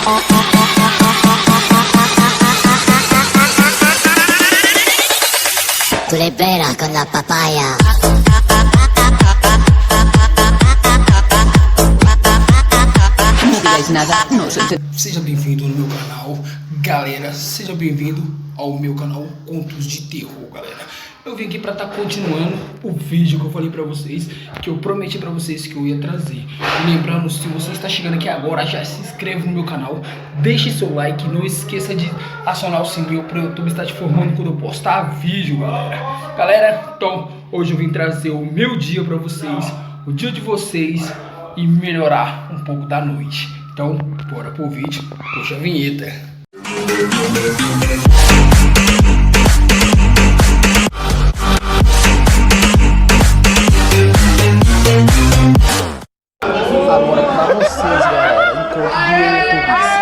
Tu libera con la papaya. Seja bem-vindo no meu canal, galera. Seja bem-vindo ao meu canal Contos de Terror, galera. Eu vim aqui pra estar continuando o vídeo que eu falei pra vocês, que eu prometi pra vocês que eu ia trazer. Lembrando, se você está chegando aqui agora, já se inscreve no meu canal, deixe seu like, não esqueça de acionar o sininho para o YouTube estar te informando quando eu postar vídeo, galera. Galera, então, hoje eu vim trazer o meu dia pra vocês, o dia de vocês e melhorar um pouco da noite. Então, bora pro vídeo, puxa a vinheta. Agora pra vocês, galera, enquanto de YouTubers.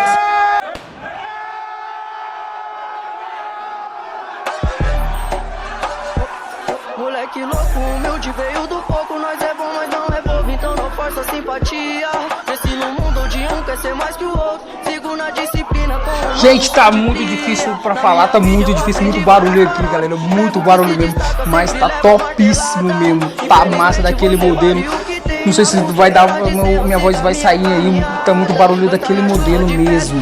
Moleque louco, humilde, veio do pouco. Nós é bom, mas não é bobo, então não força simpatia. Cresci no mundo onde um quer ser mais que o outro. Sigo na disciplina com... Gente, tá muito difícil pra falar, tá muito difícil, muito barulho aqui, galera, muito barulho mesmo. Mas tá topíssimo mesmo, tá massa daquele modelo. Não sei se vai dar, minha voz vai sair aí, tá muito barulho daquele modelo mesmo.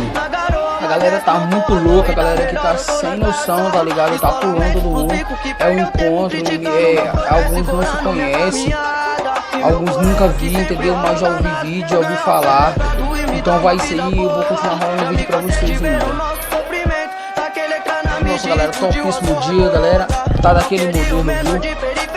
A galera tá muito louca, a galera aqui tá sem noção, tá ligado? Tá pulando todo mundo. É um encontro, alguns não se conhecem, alguns nunca vi, entendeu? Mas já ouvi vídeo, já ouvi falar. Então vai ser aí, eu vou continuar rolando vídeo pra vocês ainda. Nossa, galera, topíssimo dia, galera. Tá daquele modelo, viu?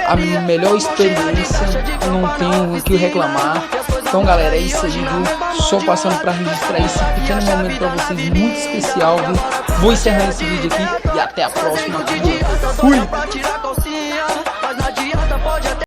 A melhor experiência, não tenho o que reclamar. Então, galera, é isso aí, viu? Só passando pra registrar esse pequeno momento pra vocês, muito especial, viu? Vou encerrando esse vídeo aqui e até a próxima, viu? Fui!